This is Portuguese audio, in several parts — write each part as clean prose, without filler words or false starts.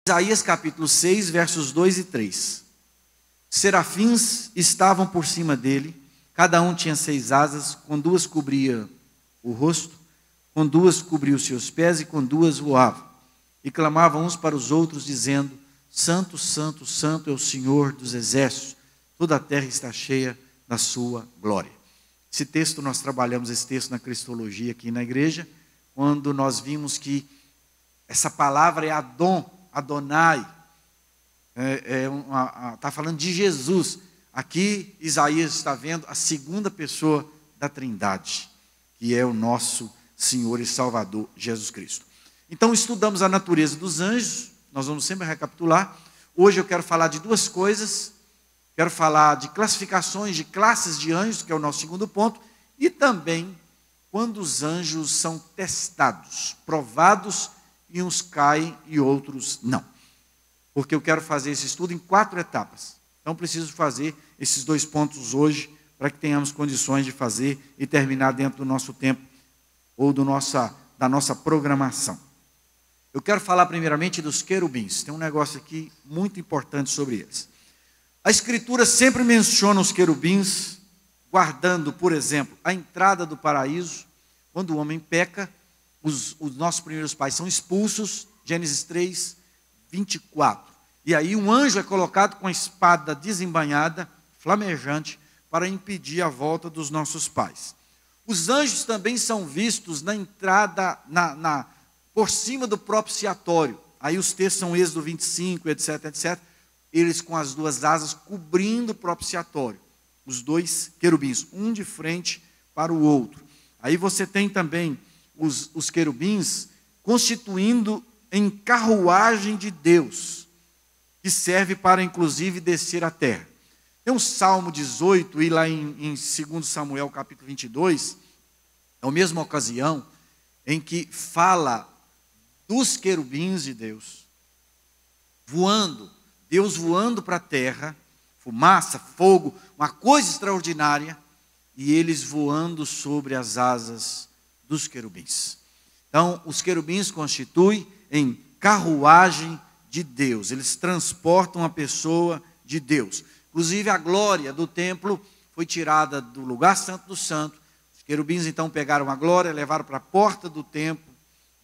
Isaías capítulo 6, versos 2 e 3. Serafins estavam por cima dele, cada um tinha 6 asas, com 2 cobria o rosto, com 2 cobria os seus pés e com 2 voavam. E clamavam uns para os outros, dizendo: Santo, Santo, Santo é o Senhor dos exércitos, toda a terra está cheia da sua glória. Esse texto, nós trabalhamos esse texto na Cristologia aqui na igreja, quando nós vimos que essa palavra é Adonai, está falando de Jesus. Aqui Isaías está vendo a segunda pessoa da Trindade, que é o nosso Senhor e Salvador Jesus Cristo. Então estudamos a natureza dos anjos, nós vamos sempre recapitular. Hoje eu quero falar de 2 coisas, quero falar de classificações de classes de anjos, que é o nosso segundo ponto, e também quando os anjos são testados, provados, e uns caem e outros não. Porque eu quero fazer esse estudo em 4 etapas. Então preciso fazer esses 2 pontos hoje, para que tenhamos condições de fazer e terminar dentro do nosso tempo, ou da nossa programação. Eu quero falar primeiramente dos querubins. Tem um negócio aqui muito importante sobre eles. A Escritura sempre menciona os querubins, guardando, por exemplo, a entrada do paraíso. Quando o homem peca, os nossos primeiros pais são expulsos, Gênesis 3, 24. E aí um anjo é colocado com a espada desembainhada, flamejante, para impedir a volta dos nossos pais. Os anjos também são vistos na entrada, por cima do propiciatório. Aí os textos são Êxodo 25, etc, etc. Eles com as 2 asas cobrindo o propiciatório. Os 2 querubins, um de frente para o outro. Aí você tem também os querubins constituindo em carruagem de Deus, que serve para inclusive descer a terra. Tem um Salmo 18, e lá em 2 Samuel capítulo 22, é a mesma ocasião em que fala dos querubins de Deus, voando, Deus voando para a terra, fumaça, fogo, uma coisa extraordinária, e eles voando sobre as asas dos querubins. Então, os querubins constituem em carruagem de Deus, eles transportam a pessoa de Deus. Inclusive a glória do templo foi tirada do lugar santo do santo. Os querubins então pegaram a glória, levaram para a porta do templo,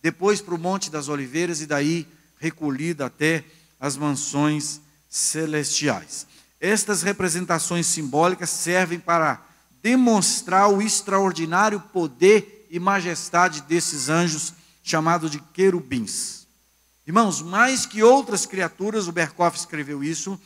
depois para o Monte das Oliveiras e daí recolhida até as mansões celestiais. Estas representações simbólicas servem para demonstrar o extraordinário poder e majestade desses anjos chamados de querubins. Irmãos, mais que outras criaturas, o Berkhoff escreveu isso,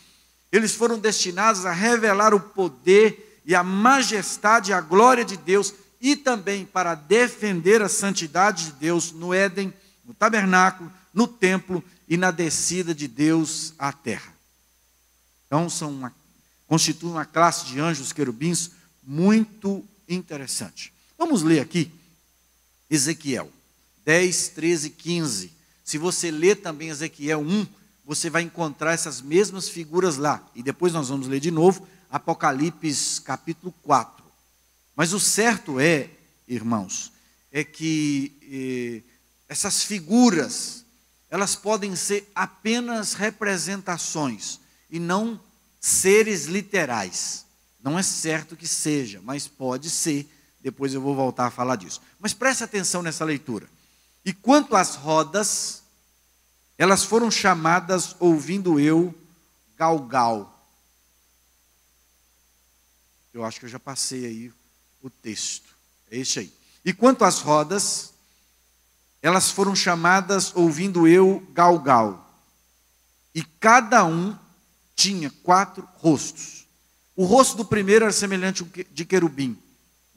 eles foram destinados a revelar o poder e a majestade e a glória de Deus e também para defender a santidade de Deus no Éden, no tabernáculo, no templo e na descida de Deus à terra. Então, constituem uma classe de anjos querubins muito interessante. Vamos ler aqui Ezequiel 10, 13 e 15. Se você ler também Ezequiel 1, você vai encontrar essas mesmas figuras lá. E depois nós vamos ler de novo Apocalipse capítulo 4. Mas o certo é, irmãos, é que essas figuras, elas podem ser apenas representações e não seres literais. Não é certo que seja, mas pode ser. Depois eu vou voltar a falar disso. Mas preste atenção nessa leitura. E quanto às rodas, elas foram chamadas, ouvindo eu, Galgal. Eu acho que eu já passei aí o texto. É esse aí. E quanto às rodas, elas foram chamadas, ouvindo eu, Galgal. E cada um tinha 4 rostos. O rosto do primeiro era semelhante de querubim.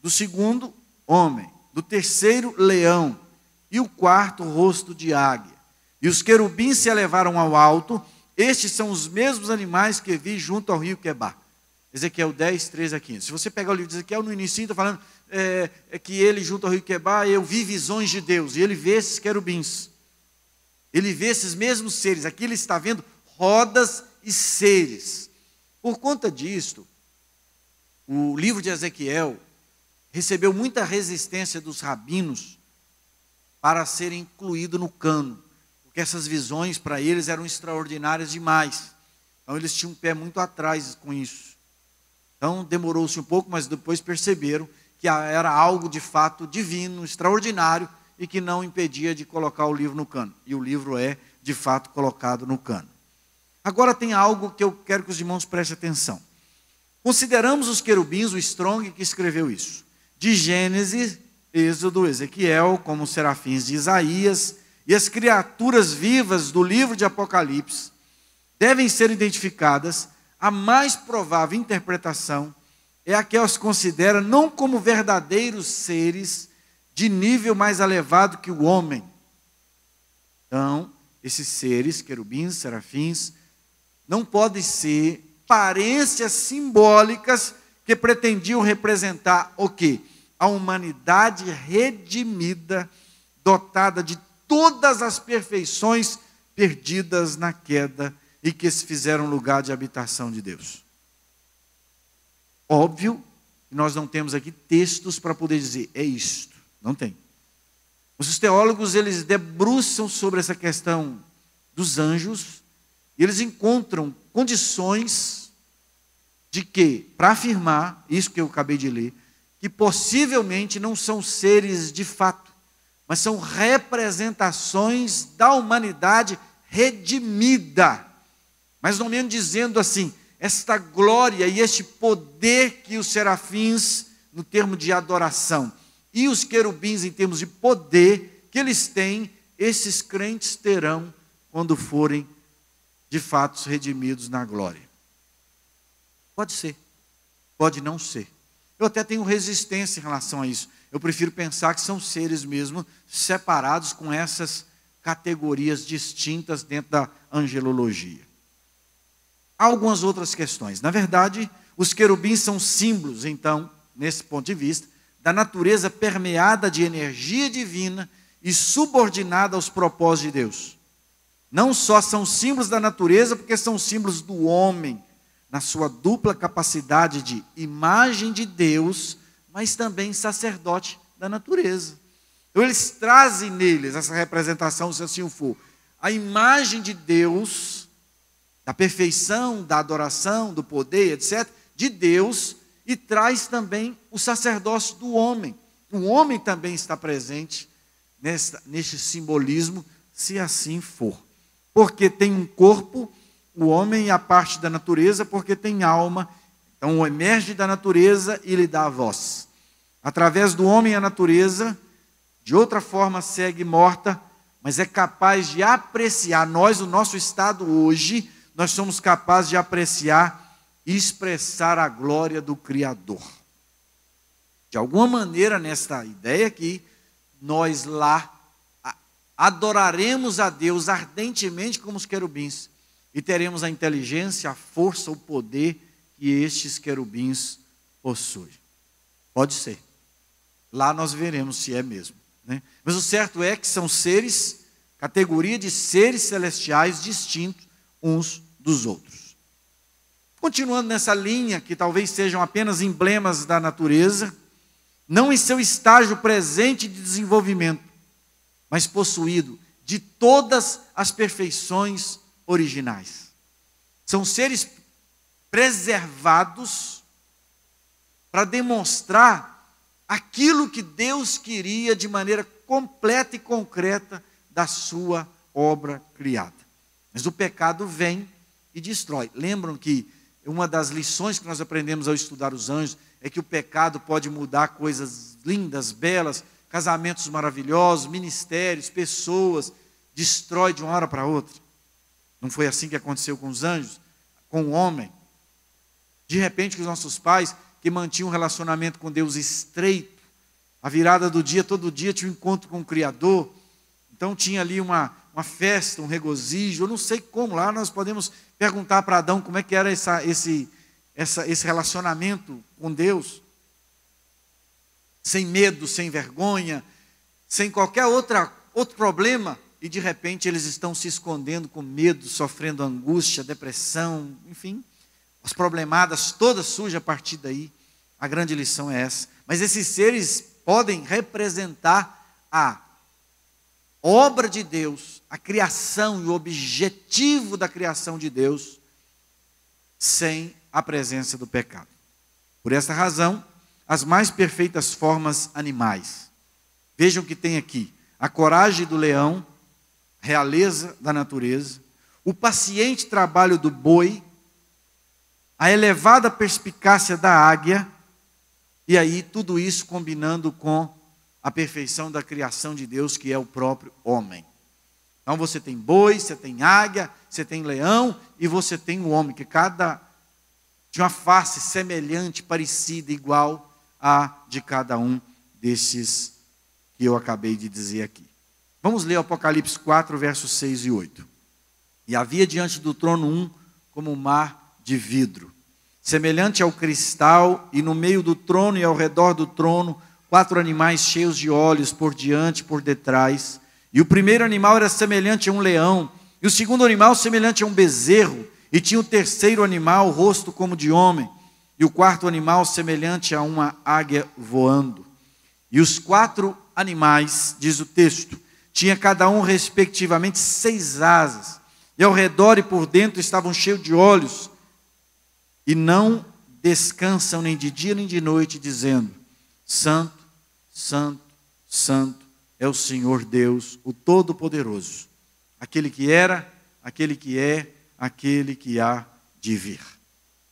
Do segundo, homem. Do terceiro, leão. E o quarto, rosto de águia. E os querubins se elevaram ao alto. Estes são os mesmos animais que vi junto ao rio Quebar. Ezequiel 10, 13 a 15. Se você pegar o livro de Ezequiel, no início está falando que ele, junto ao rio Quebar, eu vi visões de Deus. E ele vê esses querubins. Ele vê esses mesmos seres. Aqui ele está vendo rodas e seres. Por conta disto, o livro de Ezequiel recebeu muita resistência dos rabinos para ser incluído no cânon. porque essas visões para eles eram extraordinárias demais. Então eles tinham um pé muito atrás com isso. Então demorou-se um pouco, mas depois perceberam que era algo de fato divino, extraordinário, e que não impedia de colocar o livro no cano. E o livro é, de fato, colocado no cano. Agora tem algo que eu quero que os irmãos prestem atenção. Consideramos os querubins, o Strong que escreveu isso. De Gênesis, Êxodo, Ezequiel, como os serafins de Isaías, e as criaturas vivas do livro de Apocalipse, devem ser identificadas. A mais provável interpretação é a que os considera não como verdadeiros seres de nível mais elevado que o homem. Então, esses seres, querubins, serafins, não podem ser aparências simbólicas que pretendiam representar o quê? A humanidade redimida, dotada de todas as perfeições perdidas na queda e que se fizeram lugar de habitação de Deus. Óbvio que nós não temos aqui textos para poder dizer, é isto. Não tem. Mas os teólogos, eles debruçam sobre essa questão dos anjos, e eles encontram condições de que, para afirmar, isso que eu acabei de ler, que possivelmente não são seres de fato, mas são representações da humanidade redimida. Mais ou menos dizendo assim, esta glória e este poder que os serafins, no termo de adoração, e os querubins, em termos de poder que eles têm, esses crentes terão quando forem, de fato, redimidos na glória. Pode ser, pode não ser. Eu até tenho resistência em relação a isso. Eu prefiro pensar que são seres mesmo separados com essas categorias distintas dentro da angelologia. Há algumas outras questões. Na verdade, os querubins são símbolos, então, nesse ponto de vista, da natureza permeada de energia divina e subordinada aos propósitos de Deus. Não só são símbolos da natureza, porque são símbolos do homem, na sua dupla capacidade de imagem de Deus, mas também sacerdote da natureza. Então eles trazem neles essa representação, se assim for, a imagem de Deus, da perfeição, da adoração, do poder, etc., de Deus, e traz também o sacerdócio do homem. O homem também está presente neste simbolismo, se assim for. Porque tem um corpo, o homem é a parte da natureza, porque tem alma. Então emerge da natureza e lhe dá a voz. Através do homem a natureza, de outra forma segue morta, mas é capaz de apreciar. Nós, o nosso estado hoje, nós somos capazes de apreciar e expressar a glória do Criador. De alguma maneira, nesta ideia aqui, nós lá adoraremos a Deus ardentemente como os querubins e teremos a inteligência, a força, o poder que estes querubins possuem. Pode ser. Lá nós veremos se é mesmo, né? Mas o certo é que são seres, categoria de seres celestiais distintos uns dos outros. Continuando nessa linha, que talvez sejam apenas emblemas da natureza, não em seu estágio presente de desenvolvimento, mas possuído de todas as perfeições originais. São seres preservados para demonstrar aquilo que Deus queria de maneira completa e concreta da sua obra criada. Mas o pecado vem e destrói. Lembram que uma das lições que nós aprendemos ao estudar os anjos é que o pecado pode mudar coisas lindas, belas, casamentos maravilhosos, ministérios, pessoas, destrói de uma hora para outra. Não foi assim que aconteceu com os anjos, com o homem. De repente, os nossos pais, que mantinham um relacionamento com Deus estreito, a virada do dia, todo dia tinha um encontro com o Criador, então tinha ali uma festa, um regozijo, eu não sei como, lá nós podemos perguntar para Adão como é que era esse relacionamento com Deus, sem medo, sem vergonha, sem qualquer outro problema, e de repente eles estão se escondendo com medo, sofrendo angústia, depressão, enfim, as problemadas todas surgem a partir daí. A grande lição é essa. Mas esses seres podem representar a obra de Deus, a criação e o objetivo da criação de Deus, sem a presença do pecado. Por essa razão, as mais perfeitas formas animais. Vejam que tem aqui a coragem do leão, realeza da natureza, o paciente trabalho do boi, a elevada perspicácia da águia, e aí tudo isso combinando com a perfeição da criação de Deus, que é o próprio homem. Então você tem boi, você tem águia, você tem leão e você tem o homem, que cada de uma face semelhante, parecida, igual à de cada um desses que eu acabei de dizer aqui. Vamos ler Apocalipse 4, versos 6 e 8. E havia diante do trono um como um mar de vidro, semelhante ao cristal, e no meio do trono e ao redor do trono, 4 animais cheios de olhos por diante e por detrás. E o primeiro animal era semelhante a um leão, e o segundo animal semelhante a um bezerro, e tinha o terceiro animal o rosto como de homem, e o quarto animal semelhante a uma águia voando. E os 4 animais, diz o texto, tinha cada um respectivamente 6 asas, e ao redor e por dentro estavam cheios de olhos, e não descansam nem de dia nem de noite, dizendo: Santo, Santo, Santo é o Senhor Deus, o Todo-Poderoso, aquele que era, aquele que é, aquele que há de vir.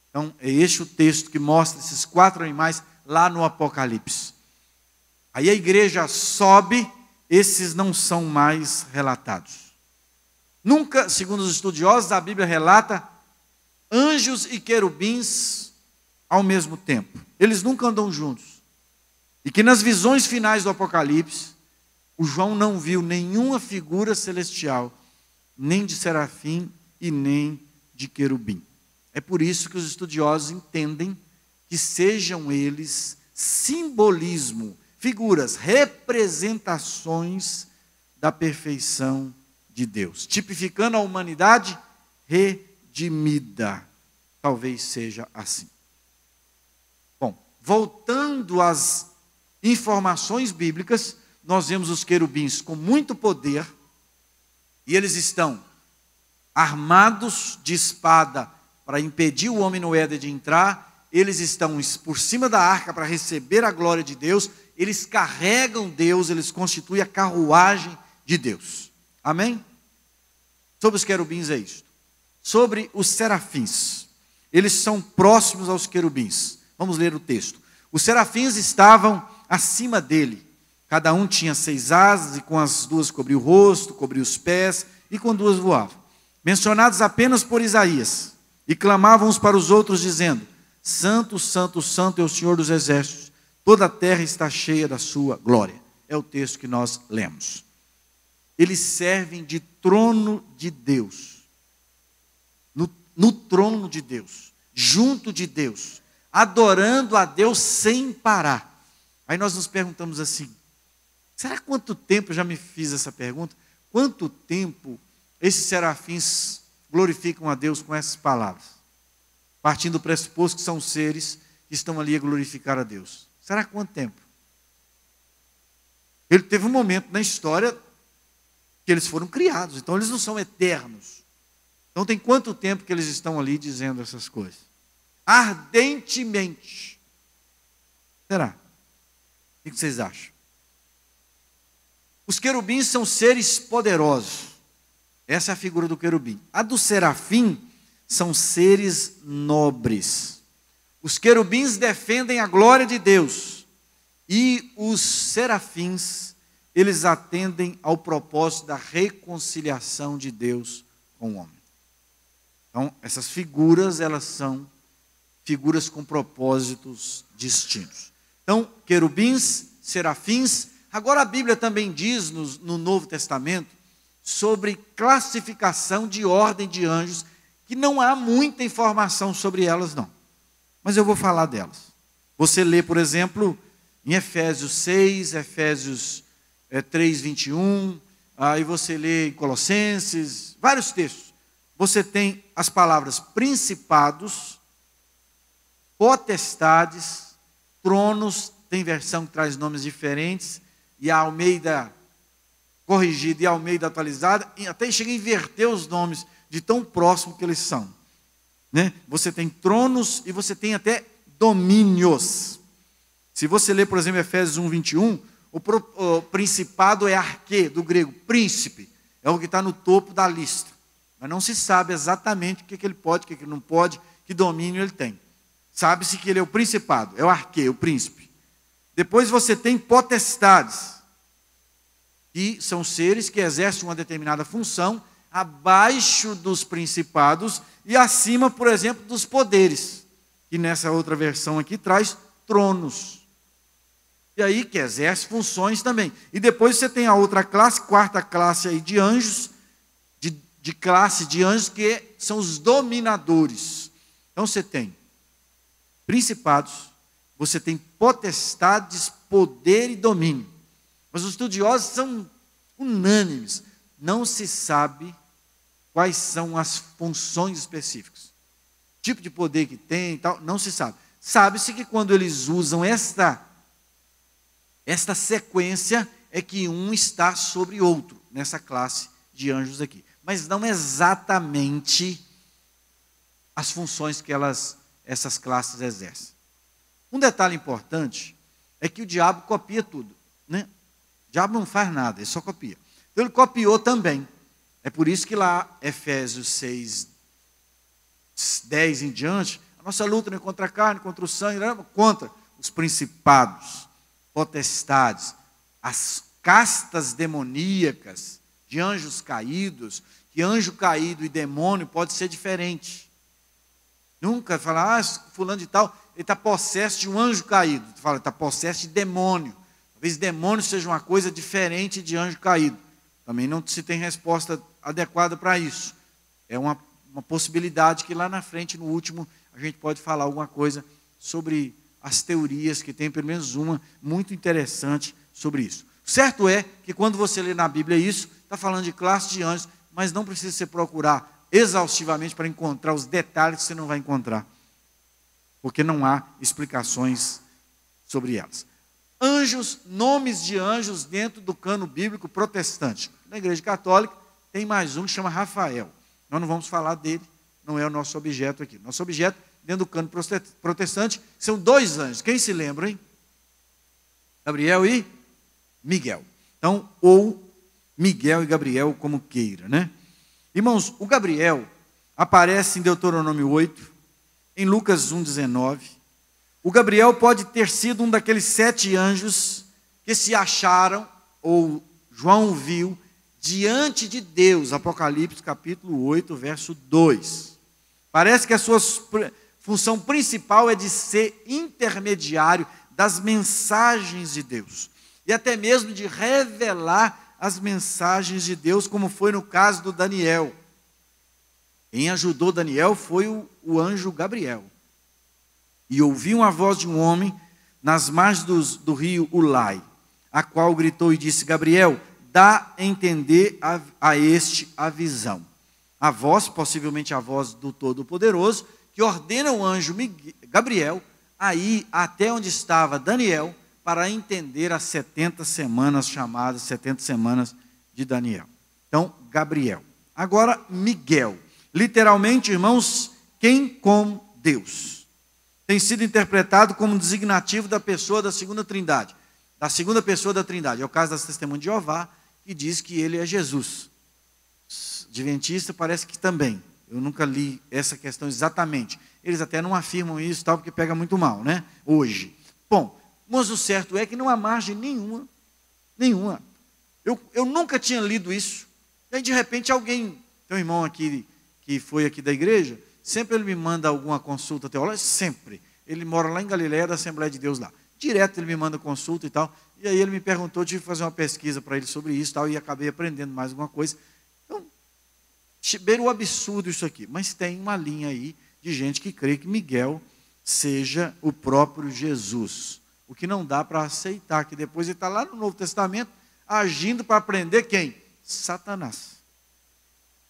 Então, é este o texto que mostra esses 4 animais lá no Apocalipse. Aí a igreja sobe, esses não são mais relatados. Nunca, segundo os estudiosos, a Bíblia relata anjos e querubins ao mesmo tempo. Eles nunca andam juntos. E que nas visões finais do Apocalipse, o João não viu nenhuma figura celestial, nem de serafim e nem de querubim. É por isso que os estudiosos entendem que sejam eles simbolismo, figuras, representações da perfeição de Deus, tipificando a humanidade redimida. Talvez seja assim. Bom, voltando às informações bíblicas, nós vemos os querubins com muito poder, e eles estão armados de espada para impedir o homem no Éden de entrar, eles estão por cima da arca para receber a glória de Deus, eles carregam Deus, eles constituem a carruagem de Deus. Amém? Sobre os querubins é isto. Sobre os serafins, eles são próximos aos querubins. Vamos ler o texto. Os serafins estavam acima dele. Cada um tinha 6 asas, e com as 2 cobria o rosto, cobria os pés, e com 2 voavam. Mencionados apenas por Isaías. E clamavam uns para os outros, dizendo: Santo, Santo, Santo é o Senhor dos exércitos. Toda a terra está cheia da sua glória. É o texto que nós lemos. Eles servem de trono de Deus. No trono de Deus, junto de Deus, adorando a Deus sem parar. Aí nós nos perguntamos assim, será quanto tempo, eu já me fiz essa pergunta, quanto tempo esses serafins glorificam a Deus com essas palavras? Partindo do pressuposto que são seres que estão ali a glorificar a Deus. Será quanto tempo? Ele teve um momento na história que eles foram criados, então eles não são eternos. Então tem quanto tempo que eles estão ali dizendo essas coisas? Ardentemente. Será? O que vocês acham? Os querubins são seres poderosos. Essa é a figura do querubim. A do serafim são seres nobres. Os querubins defendem a glória de Deus. E os serafins, eles atendem ao propósito da reconciliação de Deus com o homem. Então, essas figuras, elas são figuras com propósitos distintos. Então, querubins, serafins. Agora a Bíblia também diz no Novo Testamento sobre classificação de ordem de anjos, que não há muita informação sobre elas não. Mas eu vou falar delas. Você lê, por exemplo, em Efésios 6, Efésios 3, 21, aí você lê em Colossenses, vários textos. Você tem as palavras principados, potestades, tronos, tem versão que traz nomes diferentes, e a Almeida Corrigida e Almeida atualizada, e até chega a inverter os nomes de tão próximo que eles são. Né? Você tem tronos e você tem até domínios. Se você ler, por exemplo, Efésios 1, 21, o principado é arquê, do grego, príncipe. É o que está no topo da lista. Mas não se sabe exatamente o que ele pode, o que ele não pode, que domínio ele tem. Sabe-se que ele é o principado, é o arquê, o príncipe. Depois você tem potestades, que são seres que exercem uma determinada função abaixo dos principados e acima, por exemplo, dos poderes, que nessa outra versão aqui traz tronos. E aí que exerce funções também. E depois você tem a outra classe, quarta classe aí de anjos, de classe de anjos, que são os dominadores. Então você tem principados, você tem potestades, poder e domínio. Mas os estudiosos são unânimes. Não se sabe quais são as funções específicas. Tipo de poder que tem e tal, não se sabe. Sabe-se que quando eles usam esta sequência, é que um está sobre outro, nessa classe de anjos aqui. Mas não exatamente as funções que essas classes exercem. Um detalhe importante é que o diabo copia tudo. Né? O diabo não faz nada, ele só copia. Então ele copiou também. É por isso que lá, Efésios 6, 10 em diante, a nossa luta não é contra a carne, contra o sangue, não é contra os principados, potestades, as castas demoníacas de anjos caídos, que anjo caído e demônio pode ser diferente. Nunca falar, fulano de tal, ele está possesso de um anjo caído. Tu fala, está possesso de demônio. Talvez demônio seja uma coisa diferente de anjo caído. Também não se tem resposta adequada para isso. É uma possibilidade que lá na frente, no último, a gente pode falar alguma coisa sobre as teorias, que tem pelo menos uma muito interessante sobre isso. Certo é que quando você lê na Bíblia isso, está falando de classe de anjos, mas não precisa você procurar exaustivamente para encontrar os detalhes que você não vai encontrar, porque não há explicações sobre elas. Anjos, nomes de anjos dentro do cano bíblico protestante. Na Igreja Católica tem mais um que chama Rafael. Nós não vamos falar dele, não é o nosso objeto aqui. Nosso objeto, dentro do cano protestante, são dois anjos. Quem se lembra, hein? Gabriel e Miguel. Então, ou Miguel e Gabriel, como queira, né? Irmãos, o Gabriel aparece em Deuteronômio 8, em Lucas 1,19. O Gabriel pode ter sido um daqueles 7 anjos que se acharam, ou João viu, diante de Deus. Apocalipse capítulo 8, verso 2. Parece que a sua função principal é de ser intermediário das mensagens de Deus. E até mesmo de revelar as mensagens de Deus, como foi no caso do Daniel. Quem ajudou Daniel foi o anjo Gabriel. E ouviu a voz de um homem nas margens do rio Ulai, a qual gritou e disse: Gabriel, dá a entender a este a visão. A voz, possivelmente a voz do Todo-Poderoso, que ordena o anjo Gabriel a ir até onde estava Daniel, para entender as 70 semanas, chamadas 70 semanas de Daniel. Então, Gabriel. Agora, Miguel. Literalmente, irmãos, quem com Deus. Tem sido interpretado como um designativo da pessoa da segunda trindade. Da segunda pessoa da trindade. É o caso das Testemunhas de Jeová, que diz que ele é Jesus. Adventista parece que também. Eu nunca li essa questão exatamente. Eles até não afirmam isso, tal, porque pega muito mal, né? Hoje. Bom, mas o certo é que não há margem nenhuma. Eu nunca tinha lido isso. E aí, de repente, alguém, tem um irmão aqui, que foi aqui da igreja, sempre ele me manda alguma consulta teológica, sempre. Ele mora lá em Galiléia, da Assembleia de Deus lá. Direto ele me manda consulta e tal. E aí ele me perguntou, tive que fazer uma pesquisa para ele sobre isso e tal, e acabei aprendendo mais alguma coisa. Então, beira o absurdo isso aqui. Mas tem uma linha aí de gente que crê que Miguel seja o próprio Jesus. O que não dá para aceitar, que depois ele está lá no Novo Testamento, agindo para prender quem? Satanás.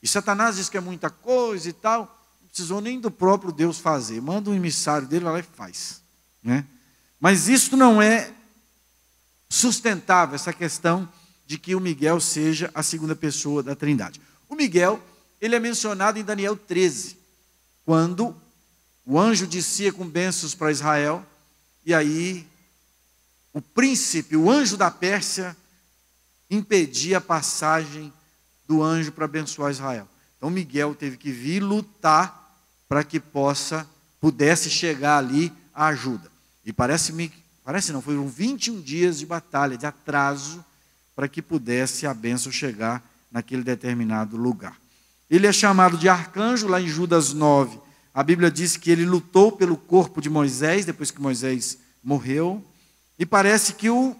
E Satanás diz que é muita coisa e tal, não precisou nem do próprio Deus fazer. Manda um emissário dele, vai lá e faz. Né? Mas isso não é sustentável, essa questão de que o Miguel seja a segunda pessoa da Trindade. O Miguel, ele é mencionado em Daniel 13, quando o anjo descia com bênçãos para Israel, e aí o príncipe, o anjo da Pérsia, impedia a passagem do anjo para abençoar Israel. Então Miguel teve que vir lutar para que pudesse chegar ali a ajuda. E parece não, foram 21 dias de batalha, de atraso, para que pudesse a bênção chegar naquele determinado lugar. Ele é chamado de arcanjo, lá em Judas 9. A Bíblia diz que ele lutou pelo corpo de Moisés, depois que Moisés morreu. E parece que o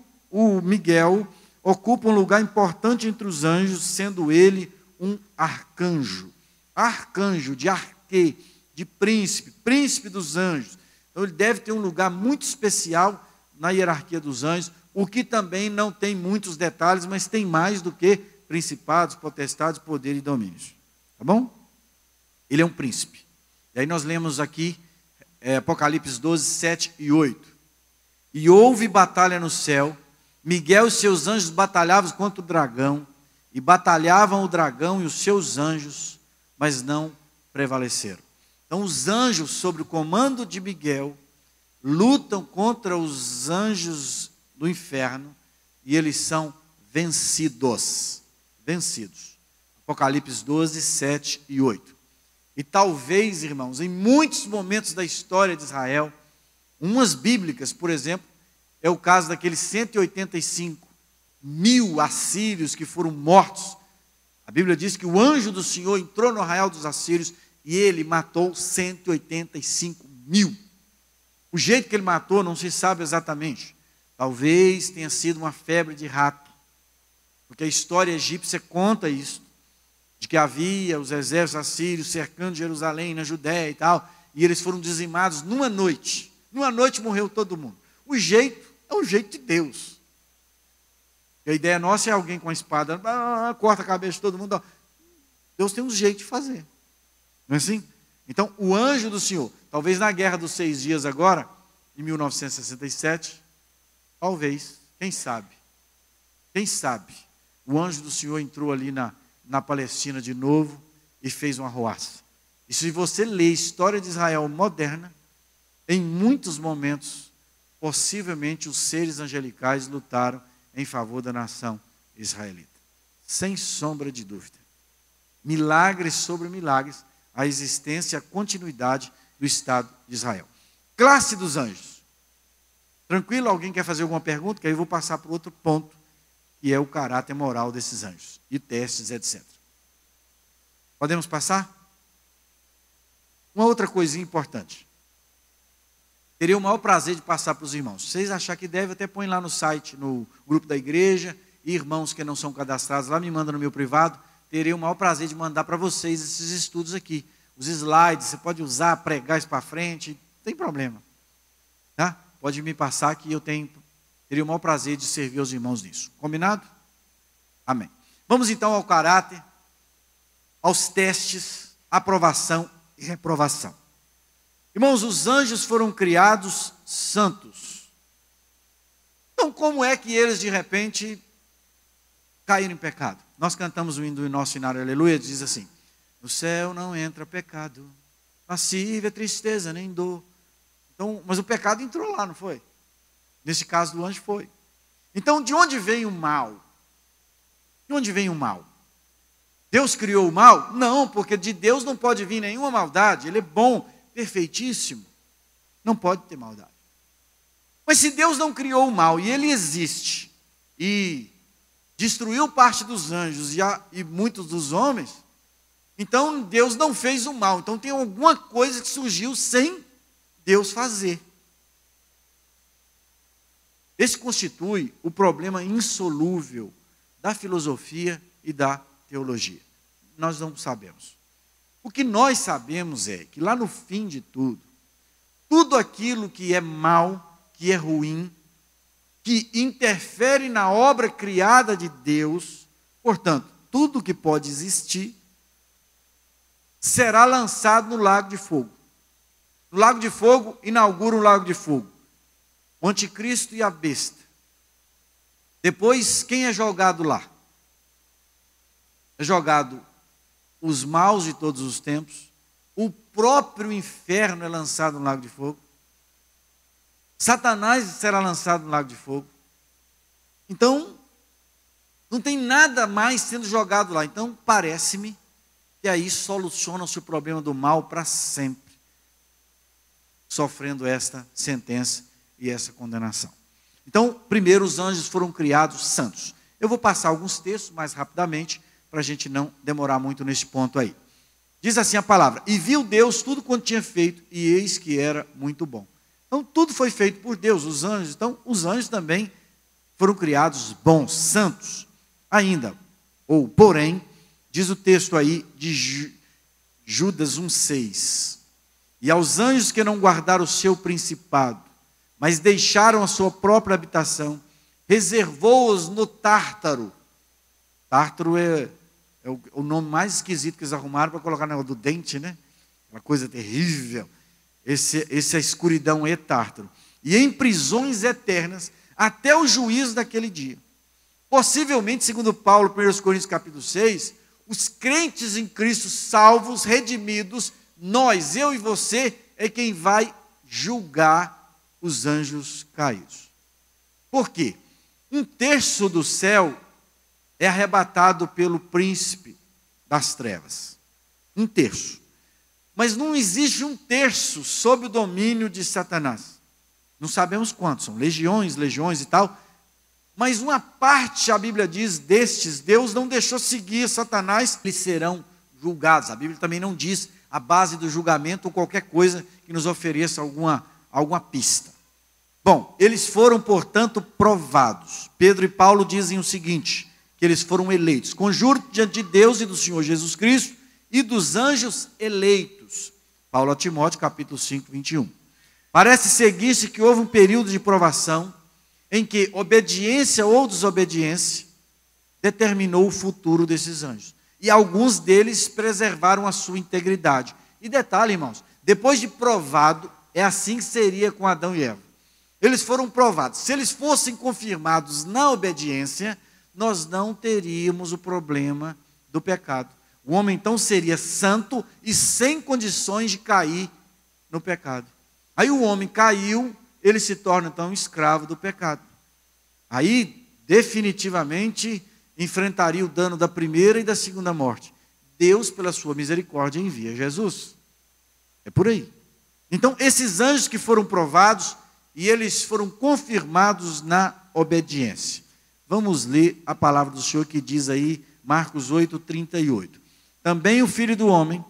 Miguel ocupa um lugar importante entre os anjos, sendo ele um arcanjo. Arcanjo, de arquê, de príncipe, príncipe dos anjos. Então ele deve ter um lugar muito especial na hierarquia dos anjos, o que também não tem muitos detalhes, mas tem mais do que principados, potestades, poder e domínios. Tá bom? Ele é um príncipe. E aí nós lemos aqui Apocalipse 12, 7 e 8. E houve batalha no céu, Miguel e seus anjos batalhavam contra o dragão, e batalhavam o dragão e os seus anjos, mas não prevaleceram. Então os anjos, sob o comando de Miguel, lutam contra os anjos do inferno, e eles são vencidos. Vencidos. Apocalipse 12, 7 e 8. E talvez, irmãos, em muitos momentos da história de Israel, umas bíblicas, por exemplo, é o caso daqueles 185 mil assírios que foram mortos. A Bíblia diz que o anjo do Senhor entrou no arraial dos assírios e ele matou 185 mil. O jeito que ele matou não se sabe exatamente. Talvez tenha sido uma febre de rato, porque a história egípcia conta isso, de que havia os exércitos assírios cercando Jerusalém, na Judéia e tal, e eles foram dizimados numa noite. Numa noite morreu todo mundo. O jeito é o jeito de Deus. E a ideia nossa é alguém com a espada, corta a cabeça de todo mundo. Deus tem um jeito de fazer. Não é assim? Então, o anjo do Senhor, talvez na Guerra dos 6 Dias agora, em 1967, talvez, quem sabe, o anjo do Senhor entrou ali na Palestina de novo e fez uma arruaça. E se você ler a história de Israel moderna, em muitos momentos, possivelmente os seres angelicais lutaram em favor da nação israelita. Sem sombra de dúvida. Milagres sobre milagres, a existência e a continuidade do Estado de Israel. Classe dos anjos. Tranquilo? Alguém quer fazer alguma pergunta? Que aí eu vou passar para outro ponto, que é o caráter moral desses anjos. E testes, etc. Podemos passar? Uma outra coisinha importante. Teria o maior prazer de passar para os irmãos. Se vocês acharem que deve, até põe lá no site, no grupo da igreja, e irmãos que não são cadastrados lá, me mandam no meu privado. Terei o maior prazer de mandar para vocês esses estudos aqui. Os slides, você pode usar, pregar isso para frente, não tem problema. Tá? Pode me passar que eu teria o maior prazer de servir aos irmãos nisso. Combinado? Amém. Vamos então ao caráter, aos testes, aprovação e reprovação. Irmãos, os anjos foram criados santos. Então, como é que eles, de repente, caíram em pecado? Nós cantamos o hino do nosso cenário, aleluia, diz assim: no céu não entra pecado, lascívia, tristeza, nem dor. Então, mas o pecado entrou lá, não foi? Nesse caso do anjo foi. Então, de onde vem o mal? De onde vem o mal? Deus criou o mal? Não, porque de Deus não pode vir nenhuma maldade. Ele é bom, perfeitíssimo. Não pode ter maldade. Mas se Deus não criou o mal e ele existe, e destruiu parte dos anjos e muitos dos homens, então Deus não fez o mal. Então tem alguma coisa que surgiu sem Deus fazer. Esse constitui o problema insolúvel da filosofia e da teologia. Nós não sabemos. O que nós sabemos é que lá no fim de tudo, tudo aquilo que é mal, que é ruim, que interfere na obra criada de Deus, portanto, tudo que pode existir, será lançado no lago de fogo. No lago de fogo, inaugura um lago de fogo. O anticristo e a besta. Depois, quem é jogado lá? É jogado os maus de todos os tempos, o próprio inferno é lançado no lago de fogo, Satanás será lançado no lago de fogo. Então, não tem nada mais sendo jogado lá. Então, parece-me que aí soluciona-se o problema do mal para sempre, sofrendo esta sentença e essa condenação. Então, primeiro os anjos foram criados santos. Eu vou passar alguns textos mais rapidamente, para a gente não demorar muito nesse ponto aí. Diz assim a palavra: e viu Deus tudo quanto tinha feito, e eis que era muito bom. Então, tudo foi feito por Deus, os anjos. Então, os anjos também foram criados bons, santos. Ainda, ou porém, diz o texto aí de Judas 1,6. E aos anjos que não guardaram o seu principado, mas deixaram a sua própria habitação, reservou-os no Tártaro. Tártaro é o nome mais esquisito que eles arrumaram para colocar no negócio do dente, né? Uma coisa terrível. Essa escuridão é Tártaro. E em prisões eternas, até o juízo daquele dia. Possivelmente, segundo Paulo, 1 Coríntios capítulo 6, os crentes em Cristo, salvos, redimidos, nós, eu e você, é quem vai julgar os anjos caídos. Por quê? 1/3 do céu é arrebatado pelo príncipe das trevas. 1/3. Mas não existe 1/3 sob o domínio de Satanás. Não sabemos quantos, são legiões e tal. Mas uma parte, a Bíblia diz, destes, Deus não deixou seguir Satanás, eles serão julgados. A Bíblia também não diz a base do julgamento ou qualquer coisa que nos ofereça alguma pista. Bom, eles foram, portanto, provados. Pedro e Paulo dizem o seguinte, que eles foram eleitos. Conjuro diante de Deus e do Senhor Jesus Cristo e dos anjos eleitos. Paulo a Timóteo, capítulo 5, 21. Parece seguir-se que houve um período de provação em que obediência ou desobediência determinou o futuro desses anjos. E alguns deles preservaram a sua integridade. E detalhe, irmãos, depois de provado, é assim que seria com Adão e Eva. Eles foram provados. Se eles fossem confirmados na obediência, nós não teríamos o problema do pecado. O homem então seria santo e sem condições de cair no pecado. Aí o homem caiu, ele se torna então escravo do pecado. Aí, definitivamente, enfrentaria o dano da primeira e da segunda morte. Deus, pela sua misericórdia, envia Jesus. É por aí. Então, esses anjos que foram provados, e eles foram confirmados na obediência. Vamos ler a palavra do Senhor que diz aí, Marcos 8, 38. Também o Filho do Homem,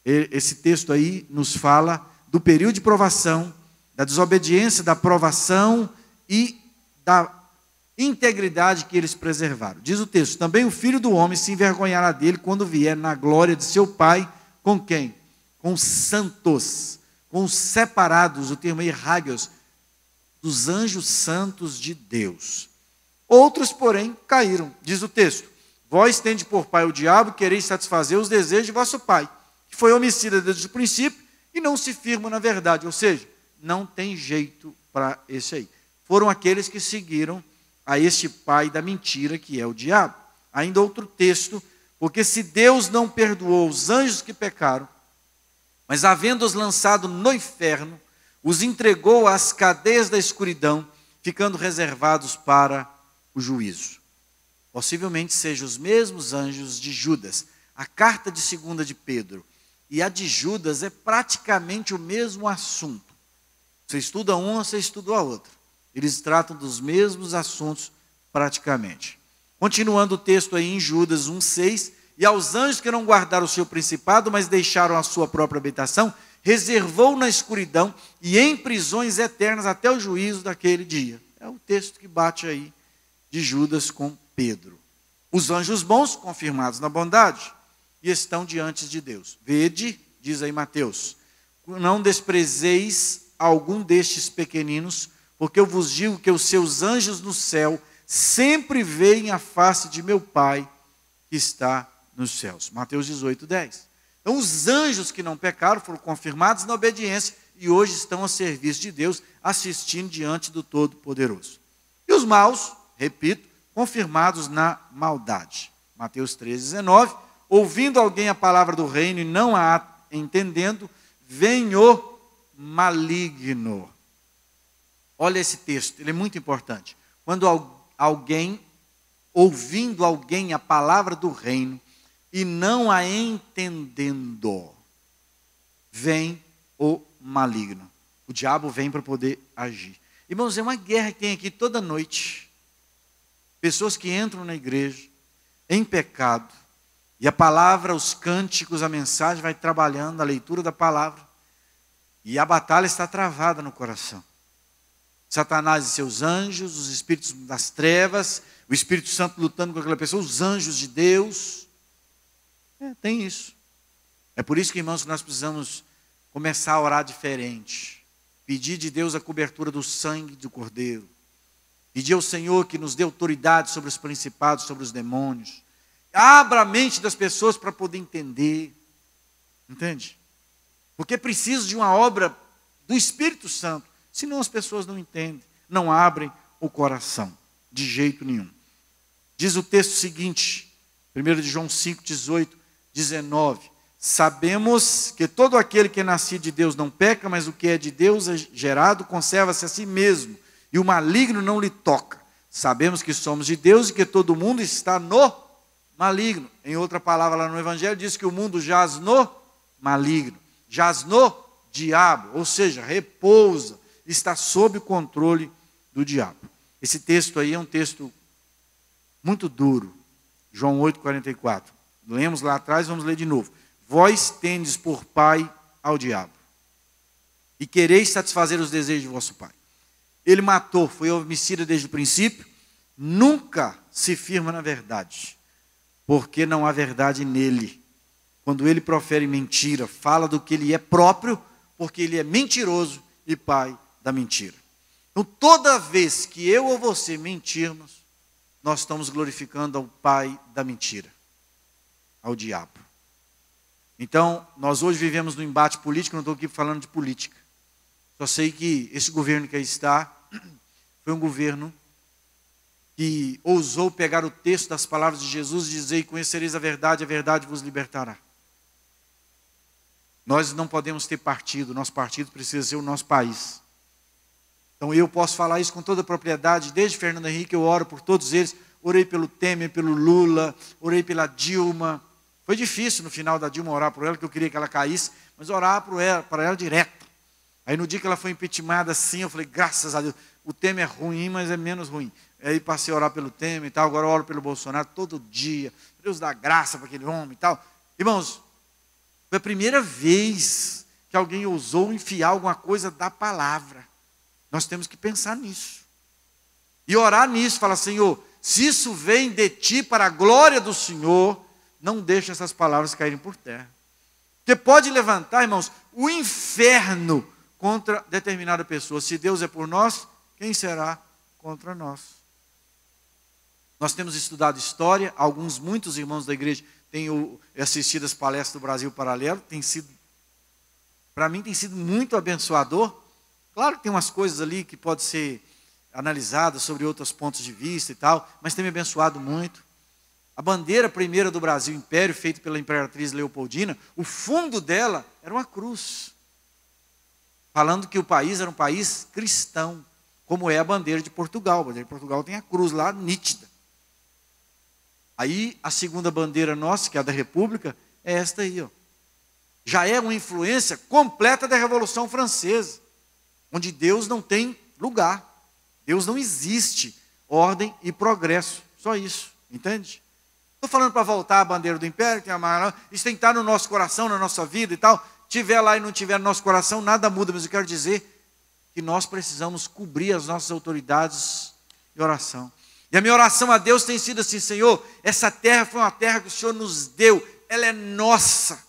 esse texto aí nos fala do período de provação, da desobediência, da provação e da integridade que eles preservaram. Diz o texto, também o Filho do Homem se envergonhará dele quando vier na glória de seu Pai, com quem? Com os santos, com os separados, o termo aí, hagios, dos anjos santos de Deus. Outros, porém, caíram. Diz o texto, vós tende por pai o diabo, quereis satisfazer os desejos de vosso pai, que foi homicida desde o princípio e não se firma na verdade. Ou seja, não tem jeito para esse aí. Foram aqueles que seguiram a este pai da mentira, que é o diabo. Ainda outro texto, porque se Deus não perdoou os anjos que pecaram, mas havendo-os lançado no inferno, os entregou às cadeias da escuridão, ficando reservados para o juízo. Possivelmente sejam os mesmos anjos de Judas. A carta de 2 de Pedro e a de Judas é praticamente o mesmo assunto. Você estuda uma, você estuda a outra. Eles tratam dos mesmos assuntos praticamente. Continuando o texto aí em Judas 1,6, e aos anjos que não guardaram o seu principado, mas deixaram a sua própria habitação, reservou na escuridão e em prisões eternas até o juízo daquele dia. É o texto que bate aí de Judas com Pedro. Os anjos bons, confirmados na bondade, e estão diante de Deus. Vede, diz aí Mateus, não desprezeis algum destes pequeninos, porque eu vos digo que os seus anjos no céu sempre veem a face de meu Pai que está nos céus. Mateus 18, 10. Então os anjos que não pecaram foram confirmados na obediência e hoje estão a serviço de Deus, assistindo diante do Todo-Poderoso. E os maus, repito, confirmados na maldade. Mateus 13:19, ouvindo alguém a palavra do reino e não a entendendo, vem o maligno. Olha esse texto, ele é muito importante. Quando alguém, ouvindo alguém a palavra do reino e não a entendendo, vem o maligno. O diabo vem para poder agir. Irmãos, é uma guerra que tem aqui toda noite. Pessoas que entram na igreja em pecado, e a palavra, os cânticos, a mensagem vai trabalhando, a leitura da palavra, e a batalha está travada no coração. Satanás e seus anjos, os espíritos das trevas, o Espírito Santo lutando com aquela pessoa, os anjos de Deus. Tem isso. É por isso que, irmãos, que nós precisamos começar a orar diferente. Pedir de Deus a cobertura do sangue do Cordeiro. Pedir ao Senhor que nos dê autoridade sobre os principados, sobre os demônios. Abra a mente das pessoas para poder entender. Entende? Porque é preciso de uma obra do Espírito Santo. Senão as pessoas não entendem, não abrem o coração, de jeito nenhum. Diz o texto seguinte, 1 de João 5, 18, 19. Sabemos que todo aquele que é nascido de Deus não peca, mas o que é de Deus é gerado, conserva-se a si mesmo, e o maligno não lhe toca. Sabemos que somos de Deus e que todo mundo está no maligno. Em outra palavra lá no Evangelho, diz que o mundo jaz no maligno, jaz no diabo, ou seja, repousa, está sob o controle do diabo. Esse texto aí é um texto muito duro. João 8,44. Lemos lá atrás, vamos ler de novo. Vós tendes por pai ao diabo, e quereis satisfazer os desejos de vosso pai. Ele matou, foi homicida desde o princípio, nunca se firma na verdade, porque não há verdade nele. Quando ele profere mentira, fala do que ele é próprio, porque ele é mentiroso e pai da mentira. Então, toda vez que eu ou você mentirmos, nós estamos glorificando ao pai da mentira, ao diabo. Então, nós hoje vivemos no embate político, não estou aqui falando de política. Só sei que esse governo que aí está, foi um governo que ousou pegar o texto das palavras de Jesus e dizer, conhecereis a verdade vos libertará. Nós não podemos ter partido, nosso partido precisa ser o nosso país. Então eu posso falar isso com toda a propriedade, desde Fernando Henrique eu oro por todos eles, orei pelo Temer, pelo Lula, orei pela Dilma. Foi difícil no final da Dilma orar por ela, porque eu queria que ela caísse, mas orar para ela direto. Aí no dia que ela foi impeachmentada assim, eu falei, graças a Deus, o Temer é ruim, mas é menos ruim. Aí passei a orar pelo Temer e tal, agora eu oro pelo Bolsonaro todo dia, Deus dá graça para aquele homem e tal. Irmãos, foi a primeira vez que alguém ousou enfiar alguma coisa da palavra. Nós temos que pensar nisso. E orar nisso, falar, Senhor, se isso vem de Ti para a glória do Senhor, não deixe essas palavras caírem por terra. Porque pode levantar, irmãos, o inferno contra determinada pessoa. Se Deus é por nós, quem será contra nós? Nós temos estudado história, muitos irmãos da igreja têm assistido as palestras do Brasil Paralelo, para mim tem sido muito abençoador. Claro que tem umas coisas ali que podem ser analisadas sobre outros pontos de vista e tal, mas tem me abençoado muito. A bandeira primeira do Brasil Império, feita pela Imperatriz Leopoldina, o fundo dela era uma cruz, falando que o país era um país cristão, como é a bandeira de Portugal. A bandeira de Portugal tem a cruz lá, nítida. Aí, a segunda bandeira nossa, que é a da República, é esta aí, ó. Já é uma influência completa da Revolução Francesa, onde Deus não tem lugar. Deus não existe. Ordem e progresso. Só isso. Entende? Estou falando para voltar à bandeira do Império, isso tem que estar no nosso coração, na nossa vida e tal. Tiver lá e não tiver no nosso coração, nada muda. Mas eu quero dizer que nós precisamos cobrir as nossas autoridades em oração. E a minha oração a Deus tem sido assim, Senhor, essa terra foi uma terra que o Senhor nos deu, ela é nossa.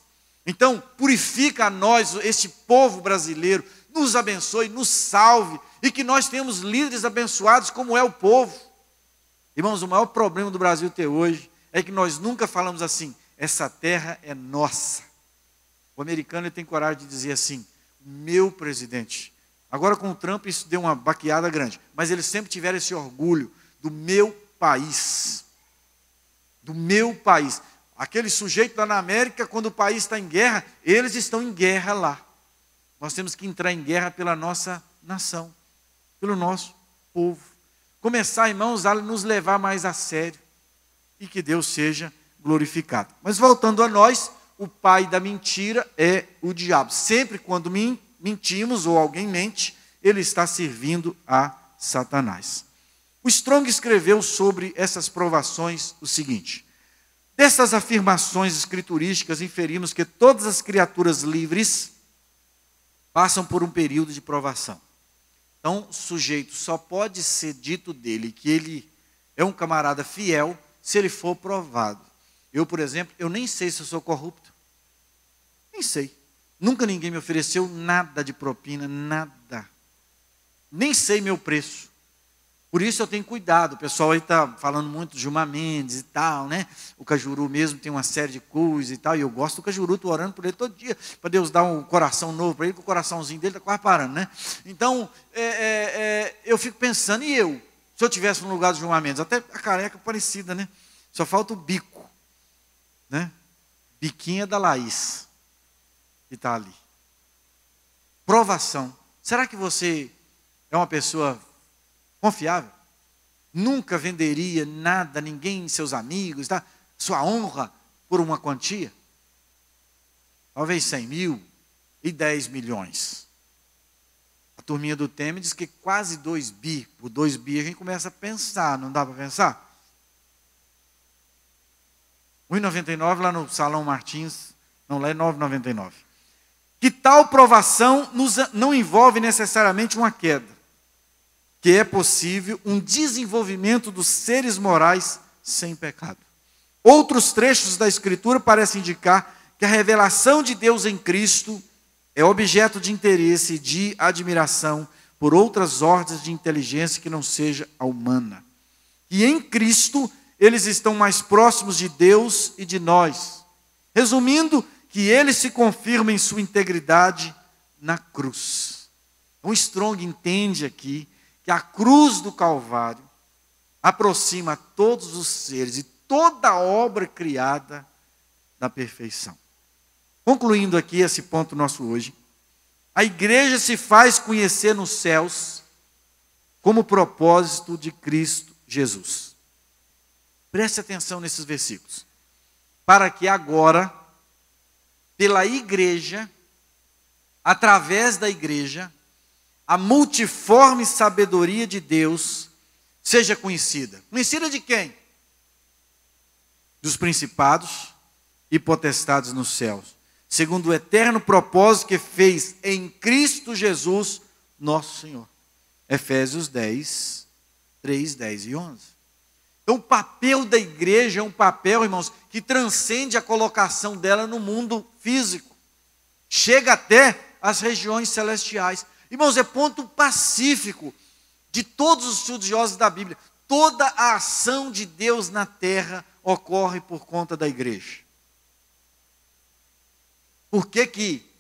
Então, purifica a nós, este povo brasileiro, nos abençoe, nos salve, e que nós tenhamos líderes abençoados como é o povo. Irmãos, o maior problema do Brasil até hoje é que nós nunca falamos assim, essa terra é nossa. O americano ele tem coragem de dizer assim, meu presidente. Agora com o Trump isso deu uma baqueada grande, mas eles sempre tiveram esse orgulho do meu país. Do meu país. Aquele sujeito lá na América, quando o país está em guerra, eles estão em guerra lá. Nós temos que entrar em guerra pela nossa nação, pelo nosso povo. Começar, irmãos, a nos levar mais a sério e que Deus seja glorificado. Mas voltando a nós, o pai da mentira é o diabo. Sempre quando mentimos ou alguém mente, ele está servindo a Satanás. O Strong escreveu sobre essas provações o seguinte: dessas afirmações escriturísticas inferimos que todas as criaturas livres passam por um período de provação. Então, o sujeito só pode ser dito dele que ele é um camarada fiel se ele for provado. Eu, por exemplo, eu nem sei se eu sou corrupto. Nem sei. Nunca ninguém me ofereceu nada de propina, nada. Nem sei meu preço. Por isso eu tenho cuidado. O pessoal aí está falando muito de Gilmar Mendes e tal, né? O Cajuru mesmo tem uma série de coisas e tal. E eu gosto do Cajuru, estou orando por ele todo dia, para Deus dar um coração novo para ele, porque o coraçãozinho dele está quase parando, né? Então, eu fico pensando, e eu? Se eu estivesse no lugar do Gilmar Mendes, até a careca parecida, né? Só falta o bico, né? Biquinha da Laís, que está ali. Provação. Será que você é uma pessoa confiável? Nunca venderia nada a ninguém, seus amigos, tá? Sua honra por uma quantia? Talvez 100 mil e 10 milhões. A turminha do Temer diz que quase 2 bi. Por 2 bi a gente começa a pensar, não dá para pensar? 1,99 lá no Salão Martins, não, lá é 9,99. Que tal provação não envolve necessariamente uma queda, que é possível um desenvolvimento dos seres morais sem pecado. Outros trechos da Escritura parecem indicar que a revelação de Deus em Cristo é objeto de interesse e de admiração por outras ordens de inteligência que não seja a humana. E em Cristo eles estão mais próximos de Deus e de nós. Resumindo, que ele se confirma em sua integridade na cruz. O Strong entende aqui que a cruz do Calvário aproxima todos os seres e toda a obra criada da perfeição. Concluindo aqui esse ponto nosso hoje, a igreja se faz conhecer nos céus como propósito de Cristo Jesus. Preste atenção nesses versículos. Para que agora, pela igreja, através da igreja, a multiforme sabedoria de Deus seja conhecida. Conhecida de quem? Dos principados e potestades nos céus, segundo o eterno propósito que fez em Cristo Jesus, nosso Senhor. Efésios 10, 3, 10 e 11. Então, o papel da igreja é um papel, irmãos, que transcende a colocação dela no mundo físico. Chega até as regiões celestiais. Irmãos, é ponto pacífico de todos os estudiosos da Bíblia. Toda a ação de Deus na terra ocorre por conta da igreja. Por que que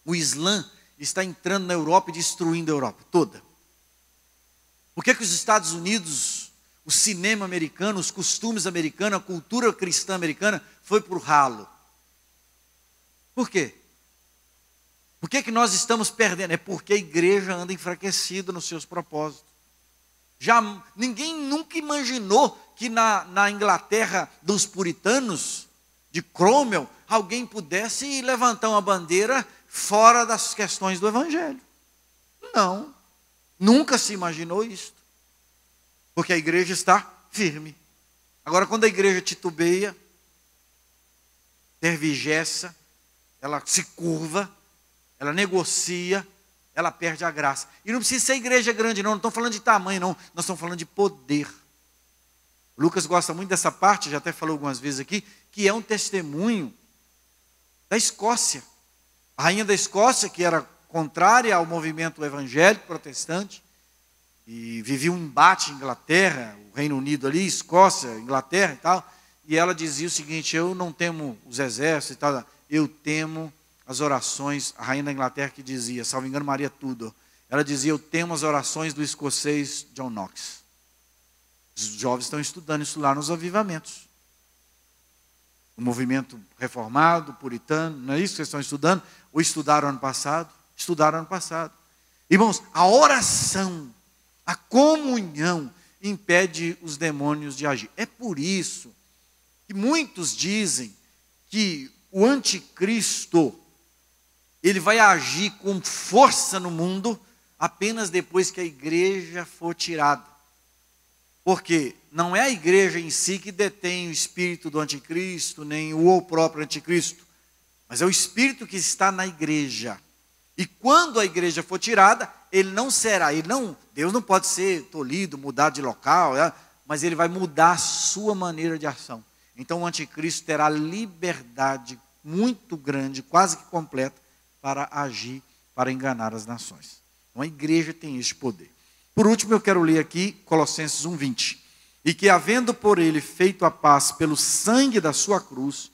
o Islã está entrando na Europa e destruindo a Europa toda? Por que que os Estados Unidos, o cinema americano, os costumes americanos, a cultura cristã americana foi por ralo? Por quê? Por que que nós estamos perdendo? É porque a igreja anda enfraquecida nos seus propósitos. Ninguém nunca imaginou que na Inglaterra dos puritanos, de Cromwell, alguém pudesse levantar uma bandeira fora das questões do evangelho. Não, nunca se imaginou isso. Porque a igreja está firme. Agora, quando a igreja titubeia, tervigessa, ela se curva, ela negocia, ela perde a graça. E não precisa ser igreja grande, não estamos falando de tamanho, não. Nós estamos falando de poder. O Lucas gosta muito dessa parte, já até falou algumas vezes aqui, que é um testemunho da Escócia. A rainha da Escócia, que era contrária ao movimento evangélico protestante, e vivia um embate em Inglaterra, o Reino Unido ali, Escócia, Inglaterra e tal, e ela dizia o seguinte: eu não temo os exércitos e tal, eu temo as orações. A rainha da Inglaterra que dizia, salvo engano, Maria Tudor, ela dizia: eu temo as orações do escocês John Knox. Os jovens estão estudando isso lá nos avivamentos. O movimento reformado, puritano, não é isso que vocês estão estudando? Ou estudaram ano passado? Estudaram ano passado. Irmãos, a oração, a comunhão impede os demônios de agir. É por isso que muitos dizem que o anticristo, ele vai agir com força no mundo apenas depois que a igreja for tirada. Porque não é a igreja em si que detém o espírito do anticristo, nem o próprio anticristo, mas é o espírito que está na igreja. E quando a igreja for tirada, ele não será, Deus não pode ser tolhido, mudar de local, mas ele vai mudar a sua maneira de ação. Então o anticristo terá liberdade muito grande, quase que completa, para agir, para enganar as nações. Então a igreja tem esse poder. Por último, eu quero ler aqui Colossenses 1:20. E que, havendo por ele feito a paz pelo sangue da sua cruz,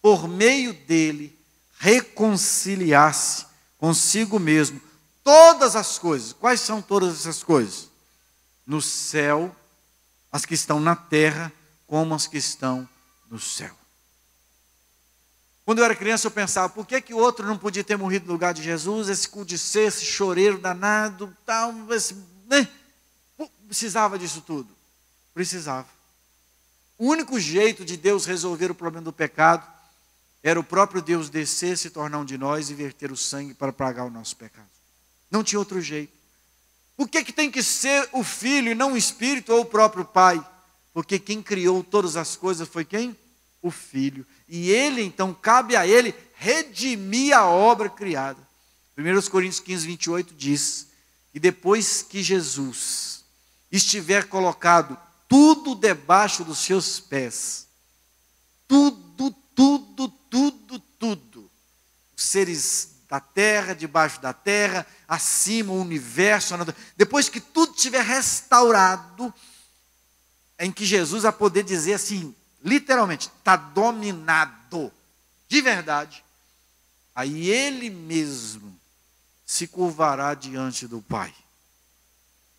por meio dele reconciliasse consigo mesmo todas as coisas. Quais são todas essas coisas? No céu, as que estão na terra, como as que estão no céu. Quando eu era criança, eu pensava, por que o outro não podia ter morrido no lugar de Jesus? Esse cudiceiro, esse choreiro danado, tal, precisava disso tudo. Precisava. O único jeito de Deus resolver o problema do pecado era o próprio Deus descer, se tornar um de nós e verter o sangue para pagar o nosso pecado. Não tinha outro jeito. Por que tem que ser o Filho e não o Espírito ou o próprio Pai? Porque quem criou todas as coisas foi quem? O Filho. E ele, então, cabe a ele redimir a obra criada. 1 Coríntios 15:28 diz que depois que Jesus estiver colocado tudo debaixo dos seus pés, tudo, os seres da terra, debaixo da terra, acima, o universo, depois que tudo estiver restaurado, em que Jesus vai poder dizer assim, literalmente, está dominado, de verdade, aí ele mesmo se curvará diante do Pai,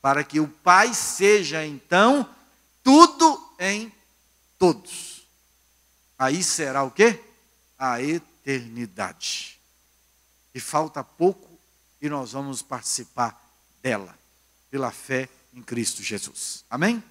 para que o Pai seja então tudo em todos. Aí será o quê? A eternidade. E falta pouco e nós vamos participar dela, pela fé em Cristo Jesus. Amém?